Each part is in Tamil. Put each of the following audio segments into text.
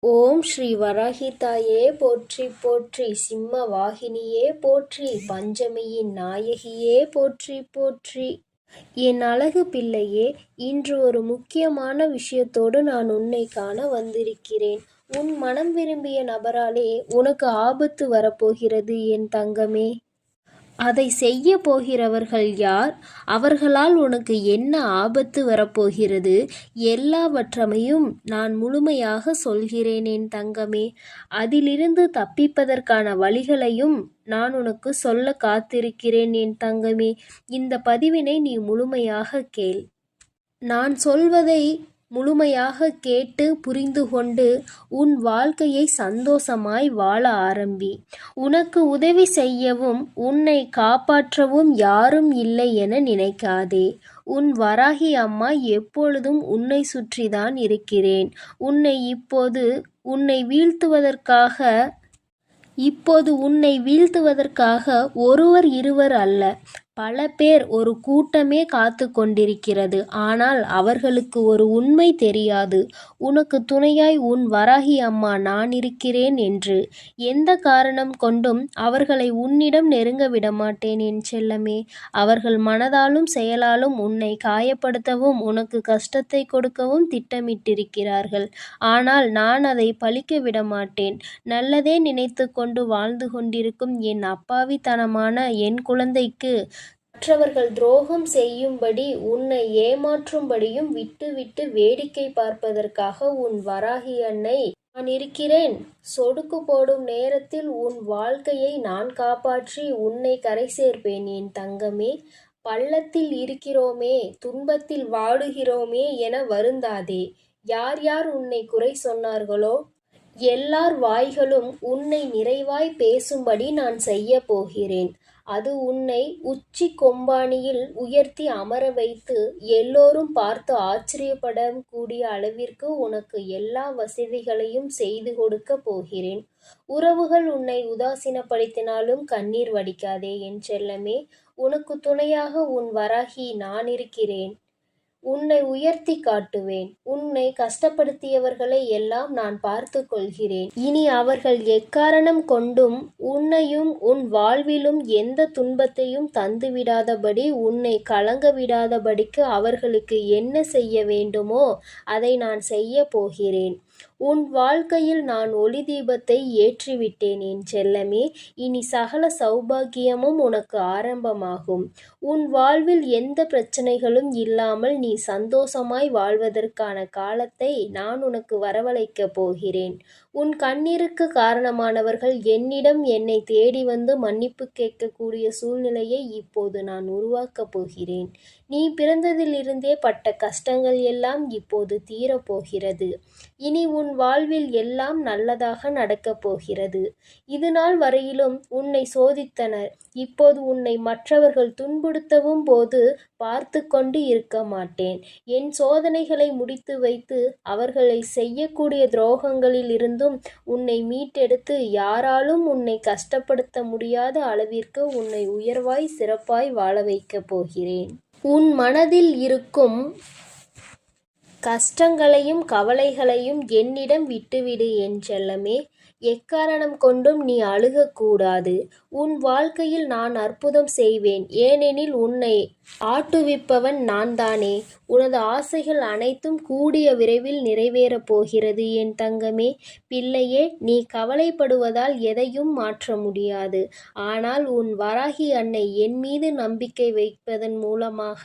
ஓம் ஸ்ரீ வராகி தாயே போற்றி போற்றி, சிம்ம வாகினியே போற்றி, பஞ்சமியின் நாயகியே போற்றி போற்றி. என் அழகு பிள்ளையே, இன்று ஒரு முக்கியமான விஷயத்தோடு நான் உன்னை காண வந்திருக்கிறேன். உன் மனம் விரும்பிய நபராலே உனக்கு ஆபத்து வரப்போகிறது என் தங்கமே. அதை செய்ய போகிறவர்கள் யார்? அவர்களால் உனக்கு என்ன ஆபத்து வரப்போகிறது? எல்லாவற்றையும் நான் முழுமையாக சொல்கிறேன் என் தங்கமே. அதிலிருந்து தப்பிப்பதற்கான வழிகளையும் நான் உனக்கு சொல்ல காத்திருக்கிறேன் என் தங்கமே. இந்த பதிவினை நீ முழுமையாக கேள். நான் சொல்வதை முழுமையாக கேட்டு புரிந்து கொண்டு உன் வாழ்க்கையை சந்தோஷமாய் வாழ ஆரம்பி. உனக்கு உதவி செய்யவும் உன்னை காப்பாற்றவும் யாரும் இல்லை என நினைக்காதே. உன் வராகி அம்மா எப்பொழுதும் உன்னை சுற்றிதான் இருக்கிறேன். இப்போது உன்னை வீழ்த்துவதற்காக ஒருவர் இருவர் அல்ல, பல பேர், ஒரு கூட்டமே காத்து கொண்டிருக்கிறது. ஆனால் அவர்களுக்கு ஒரு உண்மை தெரியாது. உனக்கு துணையாய் உன் வராகி அம்மா நான் இருக்கிறேன் என்று. எந்த காரணம் கொண்டும் அவர்களை உன்னிடம் நெருங்க விடமாட்டேன் என் செல்லமே. அவர்கள் மனதாலும் செயலாலும் உன்னை காயப்படுத்தவும் உனக்கு கஷ்டத்தை கொடுக்கவும் திட்டமிட்டிருக்கிறார்கள். ஆனால் நான் அதை பலிக்க விடமாட்டேன். நல்லதே நினைத்து கொண்டு வாழ்ந்து கொண்டிருக்கும் என் அப்பாவித்தனமான என் குழந்தைக்கு மற்றவர்கள் துரோகம் செய்யும்படி உன்னை ஏமாற்றும்படியும் விட்டு வேடிக்கை பார்ப்பதற்காக உன் வராகி அன்னை நான் இருக்கிறேன். சொடுக்கு போடும் நேரத்தில் உன் வாழ்க்கையை நான் காப்பாற்றி உன்னை கரை சேர்ப்பேன் என் தங்கமே. பள்ளத்தில் இருக்கிறோமே, துன்பத்தில் வாடுகிறோமே என வருந்தாதே. யார் யார் உன்னை குறை சொன்னார்களோ எல்லார் வாய்களும் உன்னை நிறைவாய் பேசும்படி நான் செய்ய போகிறேன். அது உன்னை உச்சி கொம்பானியில் உயர்த்தி அமர வைத்து எல்லோரும் பார்த்து ஆச்சரியப்பட கூடிய அளவிற்கு உனக்கு எல்லா வசதிகளையும் செய்து கொடுக்க போகிறேன். உறவுகள் உன்னை உதாசீனப்படுத்தினாலும் கண்ணீர் வடிக்காதே என் செல்லமே. உனக்கு துணையாக உன் வராகி நான் இருக்கிறேன். உன்னை உயர்த்தி காட்டுவேன். உன்னை கஷ்டப்படுத்தியவர்களை எல்லாம் நான் பார்த்து கொள்கிறேன். இனி அவர்கள் எக்காரணம் கொண்டும் உன்னையும் உன் வாழ்விலும் எந்த துன்பத்தையும் தந்துவிடாதபடி, உன்னை கலங்க விடாதபடிக்கு அவர்களுக்கு என்ன செய்ய வேண்டுமோ அதை நான் செய்ய போகிறேன். உன் வாழ்க்கையில் நான் ஒளி தீபத்தை ஏற்றிவிட்டேன் என் செல்லமே. இனி சகல சௌபாகியமும் உனக்கு ஆரம்பமாகும். உன் வாழ்வில் எந்த பிரச்சனைகளும் இல்லாமல் நீ சந்தோஷமாய் வாழ்வதற்கான காலத்தை நான் உனக்கு வரவழைக்கப் போகிறேன். உன் கண்ணீருக்கு காரணமானவர்கள் என்னை தேடி வந்து மன்னிப்பு கேட்கக்கூடிய சூழ்நிலையை இப்போது நான் உருவாக்கப் போகிறேன். நீ பிறந்ததிலிருந்தே பட்ட கஷ்டங்கள் எல்லாம் இப்போது தீரப்போகிறது. இனி உன் வாழ்வில் எல்லாம் நல்லதாக நடக்கப் போகிறது. இதுநாள் வரையிலும் உன்னை சோதித்தனர். இப்போது உன்னை மற்றவர்கள் துன்புறுத்தவும் போது பார்த்து கொண்டு இருக்க மாட்டேன். என் சோதனைகளை முடித்து வைத்து அவர்களை செய்யக்கூடிய துரோகங்களில் இருந்தும் உன்னை மீட்டெடுத்து யாராலும் உன்னை கஷ்டப்படுத்த முடியாத அளவிற்கு உன்னை உயர்வாய் சிறப்பாய் வாழ வைக்கப் போகிறேன். உன் மனதில் இருக்கும் கஷ்டங்களையும் கவலைகளையும் என்னிடம் விட்டுவிடு என் செல்லமே. எக்காரணம் கொண்டும் நீ அழுகக்கூடாது. உன் வாழ்க்கையில் நான் அற்புதம் செய்வேன். ஏனெனில் உன்னை ஆட்டுவிப்பவன் நான் தானே. உனது ஆசைகள் அனைத்தும் கூடிய விரைவில் நிறைவேறப் போகிறது என் தங்கமே. பிள்ளையே, நீ கவலைப்படுவதால் எதையும் மாற்ற முடியாது. ஆனால் உன் வராகி அன்னை என் மீது நம்பிக்கை வைப்பதன் மூலமாக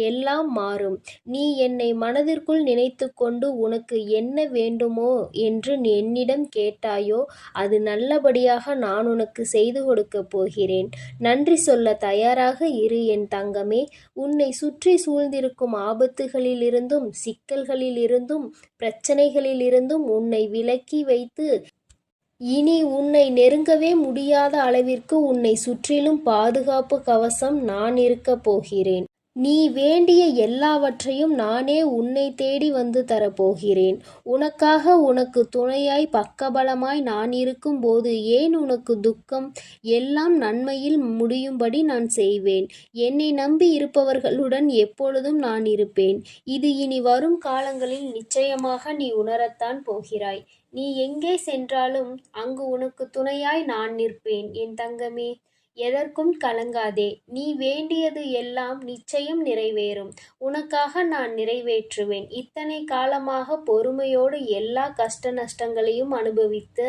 எல்லாம் மாறும். நீ என்னை மனதிற்குள் நினைத்து கொண்டு உனக்கு என்ன வேண்டுமோ என்று என்னிடம் கேட்டாயோ அது நல்லபடியாக நான் உனக்கு செய்து கொடுக்கப் போகிறேன். நன்றி சொல்ல தயாராக இரு என் தங்கமே. உன்னை சுற்றி சூழ்ந்திருக்கும் ஆபத்துகளிலிருந்தும் சிக்கல்களிலிருந்தும் பிரச்சனைகளிலிருந்தும் உன்னை விலக்கி வைத்து இனி உன்னை நெருங்கவே முடியாத அளவிற்கு உன்னை சுற்றிலும் பாதுகாப்பு கவசம் நான் இருக்கப் போகிறேன். நீ வேண்டிய எல்லாவற்றையும் நானே உன்னை தேடி வந்து தரப்போகிறேன். உனக்காக உனக்கு துணையாய் பக்கபலமாய் நான் இருக்கும்போது ஏன் உனக்கு துக்கம்? எல்லாம் நன்மையில் முடியும்படி நான் செய்வேன். என்னை நம்பி இருப்பவர்களுடன் எப்பொழுதும் நான் இருப்பேன். இது இனி வரும் காலங்களில் நிச்சயமாக நீ உணரத்தான் போகிறாய். நீ எங்கே சென்றாலும் அங்கு உனக்கு துணையாய் நான் நிற்பேன் என் தங்கமே. எதற்கும் கலங்காதே. நீ வேண்டியது எல்லாம் நிச்சயம் நிறைவேறும். உனக்காக நான் நிறைவேற்றுவேன். இத்தனை காலமாக பொறுமையோடு எல்லா கஷ்ட நஷ்டங்களையும் அனுபவித்த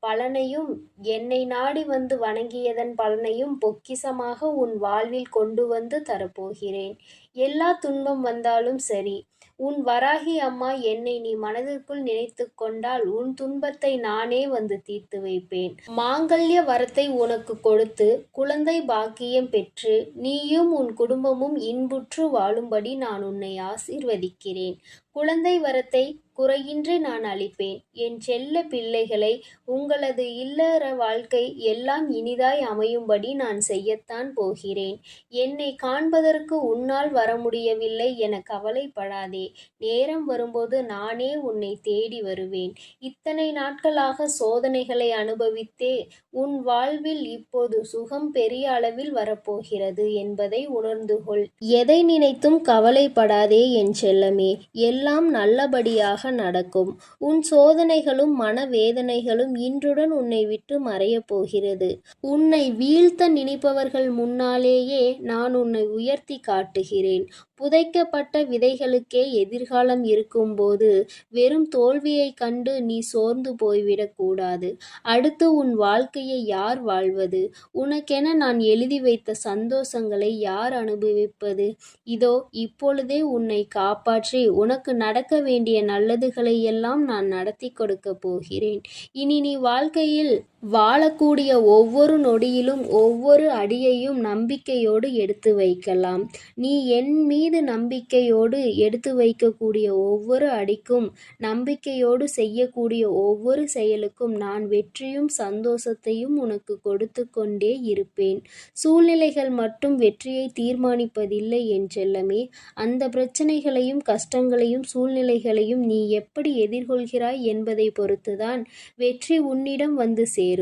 பலனையும், என்னை நாடி வந்து வணங்கியதன் பலனையும் பொக்கிஷமாக உன் வாழ்வில் கொண்டு வந்து தரப்போகிறேன். எல்லா துன்பம் வந்தாலும் சரி, உன் வராகி அம்மா என்னை நீ மனதிற்குள் நினைத்து கொண்டால் உன் துன்பத்தை நானே வந்து தீர்த்து வைப்பேன். மாங்கல்ய வரத்தை உனக்கு கொடுத்து குழந்தை பாக்கியம் பெற்று நீயும் உன் குடும்பமும் இன்புற்று வாழும்படி நான் உன்னை ஆசீர்வதிக்கிறேன். குழந்தை வரத்தை குறையின்றி நான் அளிப்பேன். என் செல்ல பிள்ளைகளை, உங்களது இல்லற வாழ்க்கை எல்லாம் இனிதாய் அமையும்படி நான் செய்யத்தான் போகிறேன். என்னை காண்பதற்கு உன்னால் வர முடியவில்லை என கவலைப்படாதே. நேரம் வரும்போது நானே உன்னை தேடி வருவேன். இத்தனை நாட்களாக சோதனைகளை அனுபவித்தே உன் வாழ்வில் இப்போது சுகம் பெரிய அளவில் வரப்போகிறது என்பதை உணர்ந்து கொள். எதை நினைத்தும் கவலைப்படாதே என் செல்லமே. எல்லாம் நல்லபடியாக நடக்கும். உன் சோதனைகளும் மனவேதனைகளும் இன்றுடன் உன்னை விட்டு மறையப் போகிறது. உன்னை வீழ்த்த நினைப்பவர்கள் முன்னாலேயே நான் உன்னை உயர்த்தி காட்டுகிறேன். புதைக்கப்பட்ட விதைகளுக்கே எதிர்காலம் இருக்கும்போது வெறும் தோல்வியை கண்டு நீ சோர்ந்து போய்விடக் கூடாது. அடுத்து உன் வாழ்க்கையை யார் வாழ்வது? உனக்கென நான் எழுதி வைத்த சந்தோஷங்களை யார் அனுபவிப்பது? இதோ இப்பொழுதே உன்னை காப்பாற்றி உனக்கு நடக்க வேண்டிய நல்லதுகளை எல்லாம் நான் நடத்தி கொடுக்க போகிறேன். இனி நீ வாழ்க்கையில் வாழக்கூடிய ஒவ்வொரு நொடியிலும் ஒவ்வொரு அடியையும் நம்பிக்கையோடு எடுத்து வைக்கலாம். நீ என் மீது நம்பிக்கையோடு எடுத்து வைக்கக்கூடிய ஒவ்வொரு அடிக்கும், நம்பிக்கையோடு செய்யக்கூடிய ஒவ்வொரு செயலுக்கும் நான் வெற்றியும் சந்தோஷத்தையும் உனக்கு கொடுத்து கொண்டே இருப்பேன். சூழ்நிலைகள் மட்டும் வெற்றியை தீர்மானிப்பதில்லை என் செல்லமே. அந்த பிரச்சனைகளையும் கஷ்டங்களையும் சூழ்நிலைகளையும் நீ எப்படி எதிர்கொள்கிறாய் என்பதை பொறுத்துதான் வெற்றி உன்னிடம் வந்து சேரும்.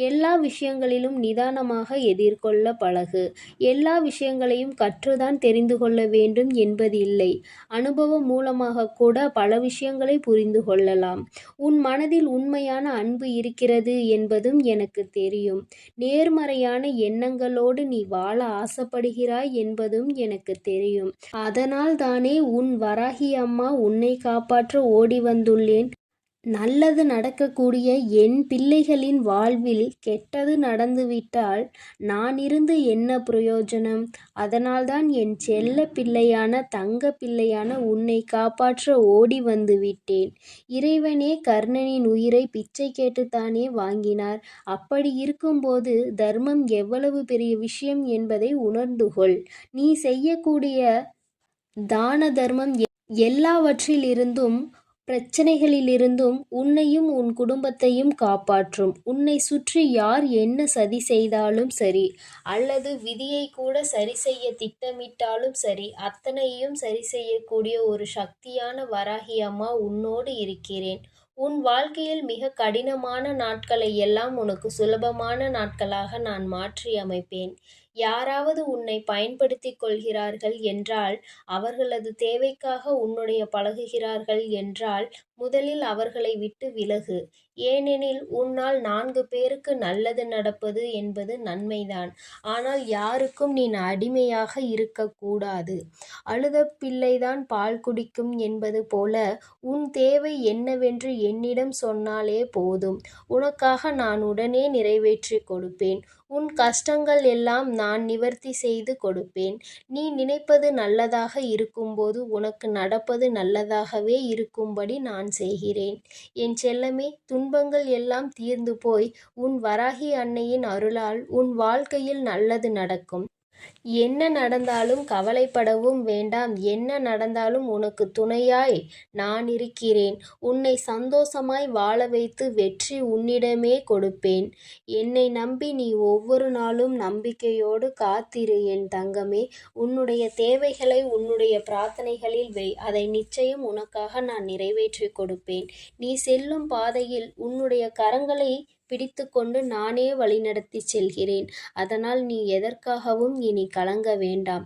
எல்லா விஷயங்களிலும் நிதானமாக எதிர்கொள்ள பழகு. எல்லா விஷயங்களையும் கற்றுதான் தெரிந்து கொள்ள வேண்டும் என்பது இல்லை. அனுபவம் மூலமாக கூட பல விஷயங்களை புரிந்து கொள்ளலாம். உன் மனதில் உண்மையான அன்பு இருக்கிறது என்பதும் எனக்கு தெரியும். நேர்மறையான எண்ணங்களோடு நீ வாழ ஆசைப்படுகிறாய் என்பதும் எனக்கு தெரியும். அதனால் தானே உன் வராகி அம்மா உன்னை காப்பாற்ற ஓடி வந்துள்ளேன். நல்லது நடக்கக்கூடிய என் பிள்ளைகளின் வாழ்வில் கெட்டது நடந்துவிட்டால் நான் இருந்து என்ன பிரயோஜனம்? அதனால்தான் என் செல்ல பிள்ளையான தங்க பிள்ளையான உன்னை காப்பாற்ற ஓடி வந்து விட்டேன். இறைவனே கர்ணனின் உயிரை பிச்சை கேட்டுத்தானே வாங்கினார். அப்படி இருக்கும்போது தர்மம் எவ்வளவு பெரிய விஷயம் என்பதை உணர்ந்து கொள். நீ செய்யக்கூடிய தான தர்மம் எல்லாவற்றிலிருந்தும் பிரச்சனைகளிலிருந்தும் உன்னையும் உன் குடும்பத்தையும் காப்பாற்றும். உன்னை சுற்றி யார் என்ன சதி செய்தாலும் சரி, அல்லது விதியை கூட சரி செய்ய திட்டமிட்டாலும் சரி, அத்தனையும் சரி செய்யக்கூடிய ஒரு சக்தியான வராகி அம்மா உன்னோடு இருக்கிறேன். உன் வாழ்க்கையில் மிக கடினமான நாட்களை எல்லாம் உனக்கு சுலபமான நாட்களாக நான் மாற்றி அமைப்பேன். யாராவது உன்னை பயன்படுத்திக் கொள்கிறார்கள் என்றால், அவர்களது தேவைக்காக உன்னுடைய பழகுகிறார்கள் என்றால், முதலில் அவர்களை விட்டு விலகு. ஏனெனில் உன்னால் 4 பேருக்கு நல்லது நடப்பது என்பது நன்மைதான். ஆனால் யாருக்கும் நீ அடிமையாக இருக்கக்கூடாது. அழுத பிள்ளைதான் பால் குடிக்கும் என்பது போல உன் தேவை என்னவென்று என்னிடம் சொன்னாலே போதும். உனக்காக நான் உடனே நிறைவேற்றி கொடுப்பேன். உன் கஷ்டங்கள் எல்லாம் நான் நிவர்த்தி செய்து கொடுப்பேன். நீ நினைப்பது நல்லதாக இருக்கும்போது உனக்கு நடப்பது நல்லதாகவே இருக்கும்படி நான் செய்கிறேன். என் செல்லமே, துன்பங்கள் எல்லாம் தீர்ந்து போய் உன் வராகி அன்னையின் அருளால் உன் வாழ்க்கையில் நல்லது நடக்கும். என்ன நடந்தாலும் கவலைப்படவும் வேண்டாம். என்ன நடந்தாலும் உனக்கு துணையாய் நான் இருக்கிறேன். உன்னை சந்தோஷமாய் வாழ வைத்து வெற்றி உன்னிடமே கொடுப்பேன். என்னை நம்பி நீ ஒவ்வொரு நாளும் நம்பிக்கையோடு காத்திரு என் தங்கமே. உன்னுடைய தேவைகளை உன்னுடைய பிரார்த்தனைகளில் வை. அதை நிச்சயம் உனக்காக நான் நிறைவேற்றி கொடுப்பேன். நீ செல்லும் பாதையில் உன்னுடைய கரங்களை பிடித்து கொண்டு நானே வழிநடத்தி செல்கிறேன். அதனால் நீ எதற்காகவும் இனி கலங்க வேண்டாம்.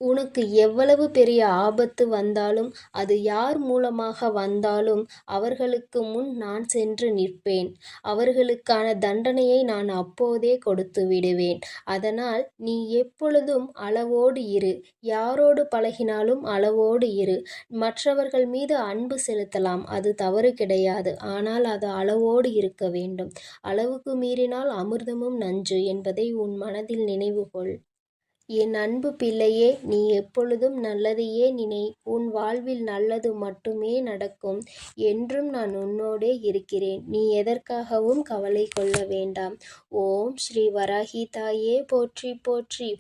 உனக்கு எவ்வளவு பெரிய ஆபத்து வந்தாலும், அது யார் மூலமாக வந்தாலும், அவர்களுக்கு முன் நான் சென்று நிற்பேன். அவர்களுக்கான தண்டனையை நான் அப்போதே கொடுத்து விடுவேன். அதனால் நீ எப்பொழுதும் அளவோடு இரு. யாரோடு பழகினாலும் அளவோடு இரு. மற்றவர்கள் மீது அன்பு செலுத்தலாம், அது தவறு கிடையாது. ஆனால் அது அளவோடு இருக்க வேண்டும். அளவுக்கு மீறினால் அமிர்தமும் நஞ்சு என்பதை உன் மனதில் நினைவு கொள். என் அன்பு பிள்ளையே, நீ எப்பொழுதும் நல்லதையே நினை. உன் வாழ்வில் நல்லது மட்டுமே நடக்கும். என்றும் நான் உன்னோடே இருக்கிறேன். நீ எதற்காகவும் கவலை கொள்ள வேண்டாம். ஓம் ஸ்ரீ வராகி தாயே போற்றி போற்றி.